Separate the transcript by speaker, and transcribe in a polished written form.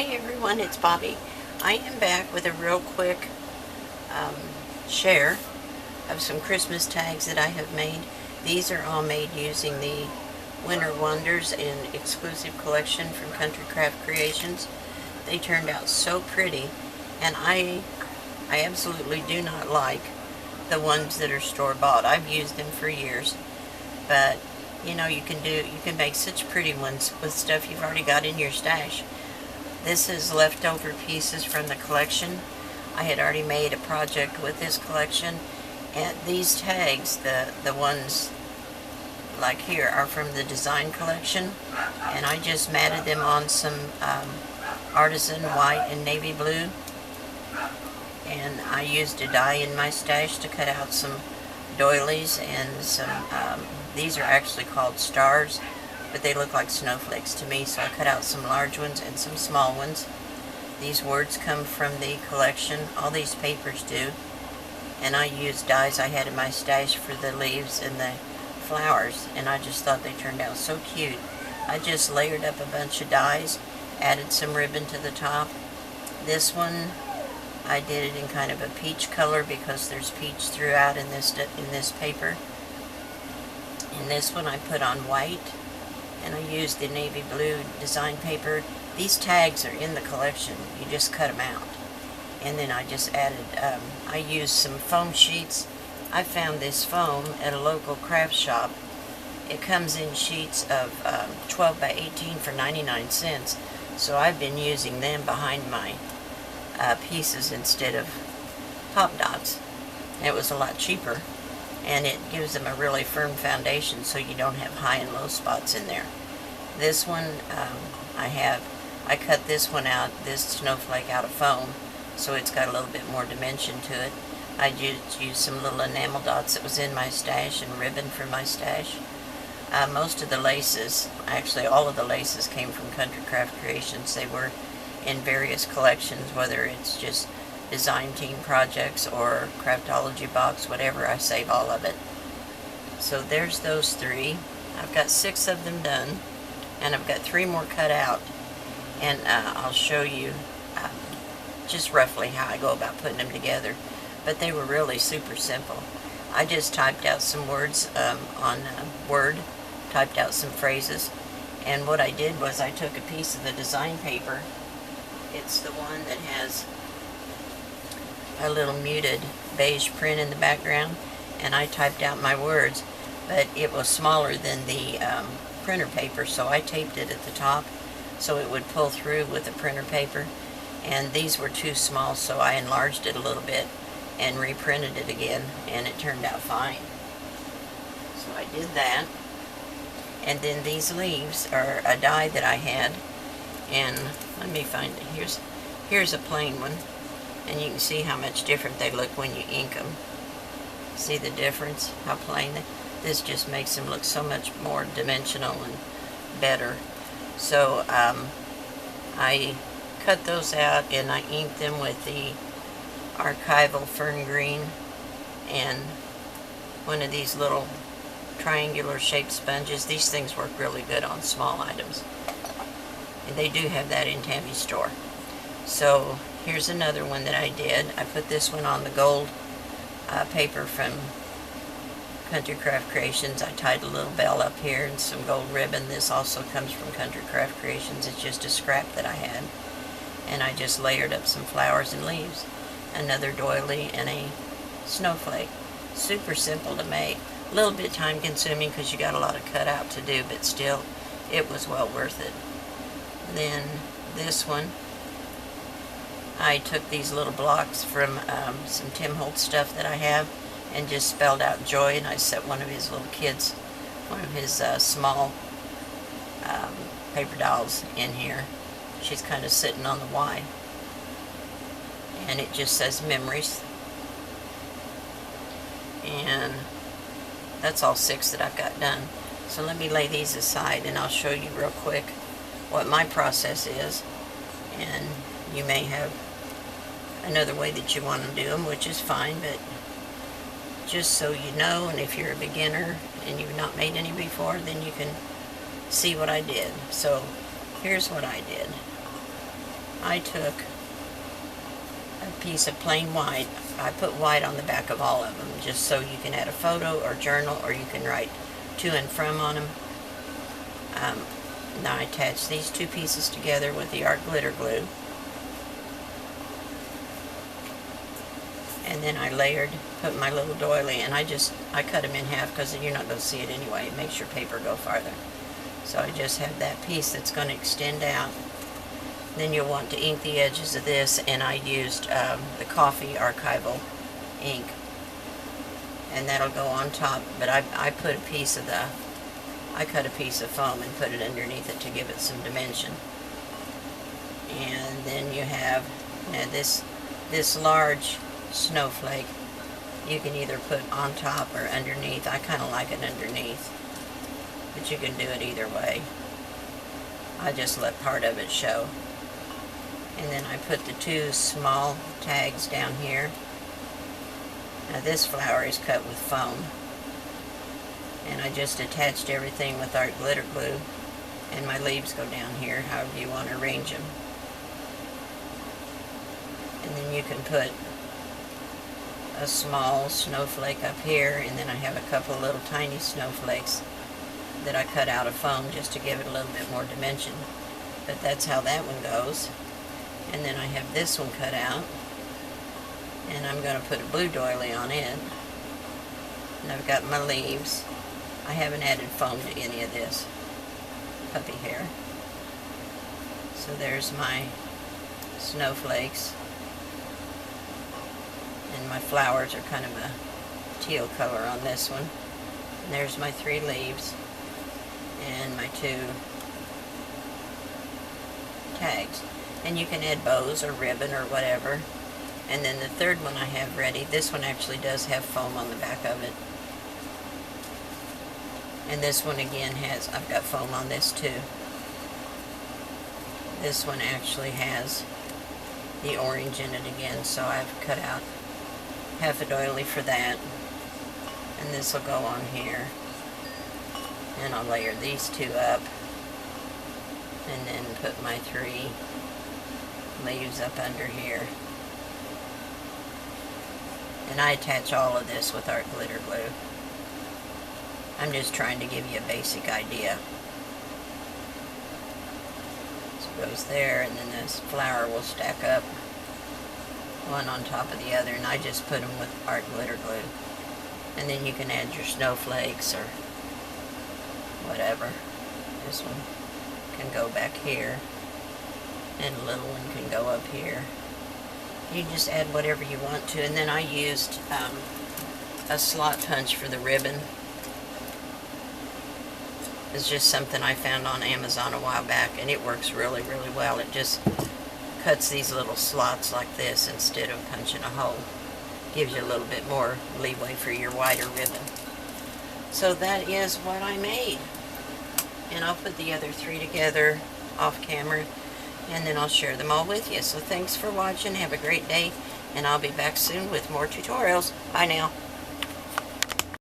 Speaker 1: Hey everyone, it's Bobby. I am back with a real quick share of some Christmas tags that I have made. These are all made using the Winter Wonders and exclusive collection from Country Craft Creations. They turned out so pretty, and I absolutely do not like the ones that are store-bought. I've used them for years, but you know, you can make such pretty ones with stuff you've already got in your stash. This is leftover pieces from the collection. I had already made a project with this collection, and these tags, the ones like here, are from the design collection, and I just matted them on some artisan white and navy blue, and I used a die in my stash to cut out some doilies and some, these are actually called stars, but they look like snowflakes to me, so I cut out some large ones and some small ones. These words come from the collection, all these papers do, and I used dies I had in my stash for the leaves and the flowers, and I just thought they turned out so cute. I just layered up a bunch of dies, added some ribbon to the top. This one, I did it in kind of a peach color because there's peach throughout in this paper. And this one I put on white, and I used the navy blue design paper. These tags are in the collection, you just cut them out. And then I just added, I used some foam sheets. I found this foam at a local craft shop. It comes in sheets of 12 by 18 for 99 cents. So I've been using them behind my pieces instead of Pop Dots. It was a lot cheaper, and it gives them a really firm foundation so you don't have high and low spots in there. This one, I cut this one out, this snowflake out of foam, so it's got a little bit more dimension to it. I just used some little enamel dots that was in my stash and ribbon from my stash. Most of the laces, actually all of the laces, came from Country Craft Creations. They were in various collections, whether it's just design team projects or Craftology box, whatever, I save all of it. So there's those three. I've got 6 of them done, and I've got 3 more cut out, and I'll show you just roughly how I go about putting them together. But they were really super simple. I just typed out some words on Word, typed out some phrases, and what I did was I took a piece of the design paper. It's the one that has a little muted beige print in the background, and I typed out my words, but it was smaller than the printer paper, so I taped it at the top so it would pull through with the printer paper, and these were too small, so I enlarged it a little bit and reprinted it again, and it turned out fine. So I did that. And then these leaves are a die that I had, and let me find it. Here's a plain one, and you can see how much different they look when you ink them. See the difference? How plain this just makes them look so much more dimensional and better. So I cut those out, and I inked them with the Archival Fern Green and one of these little triangular shaped sponges. These things work really good on small items, and they do have that in Tammy's store. So here's another one that I did. I put this one on the gold paper from Country Craft Creations. I tied a little bell up here and some gold ribbon. This also comes from Country Craft Creations. It's just a scrap that I had, and I just layered up some flowers and leaves, another doily, and a snowflake. Super simple to make. A little bit time consuming because you got a lot of cut out to do, but still it was well worth it. Then this one, I took these little blocks from some Tim Holtz stuff that I have and just spelled out joy, and I set one of his little kids, one of his small paper dolls in here. She's kind of sitting on the Y, and it just says memories. And that's all 6 that I've got done. So let me lay these aside, and I'll show you real quick what my process is. And you may have another way that you want to do them, which is fine, but just so you know, and if you're a beginner and you've not made any before, then you can see what I did. So here's what I did. I took a piece of plain white. I put white on the back of all of them, just so you can add a photo or journal, or you can write to and from on them. Now I attach these two pieces together with the art glitter glue. And then I layered, put my little doily, and I cut them in half because you're not going to see it anyway. It makes your paper go farther. So I just have that piece that's going to extend out. Then you'll want to ink the edges of this, and I used the Coffee Archival ink. And that'll go on top, but I put a piece of I cut a piece of foam and put it underneath it to give it some dimension. And then you have this large snowflake. You can either put on top or underneath. I kind of like it underneath, but you can do it either way. I just let part of it show. And then I put the two small tags down here. Now this flower is cut with foam, and I just attached everything with art glitter glue, and my leaves go down here however you want to arrange them. And then you can put a small snowflake up here, and then I have a couple of little tiny snowflakes that I cut out of foam just to give it a little bit more dimension. But that's how that one goes. And then I have this one cut out, and I'm going to put a blue doily on it. And I've got my leaves. I haven't added foam to any of this puppy hair. So there's my snowflakes. And my flowers are kind of a teal color on this one. And there's my 3 leaves and my 2 tags. And you can add bows or ribbon or whatever. And then the third one I have ready, this one actually does have foam on the back of it. And this one again I've got foam on this too. This one actually has the orange in it again, so I've cut out half a doily for that. And this will go on here. And I'll layer these 2 up. And then put my 3 leaves up under here. And I attach all of this with art glitter glue. I'm just trying to give you a basic idea. So it goes there, and then this flower will stack up one on top of the other, and I just put them with art glitter glue. And then you can add your snowflakes or whatever. This one can go back here, and a little one can go up here. You just add whatever you want to. And then I used a slot punch for the ribbon. It's just something I found on Amazon a while back, and it works really, really well. It just cuts these little slots like this instead of punching a hole. Gives you a little bit more leeway for your wider ribbon. So that is what I made. And I'll put the other 3 together off camera, and then I'll share them all with you. So thanks for watching. Have a great day, and I'll be back soon with more tutorials. Bye now.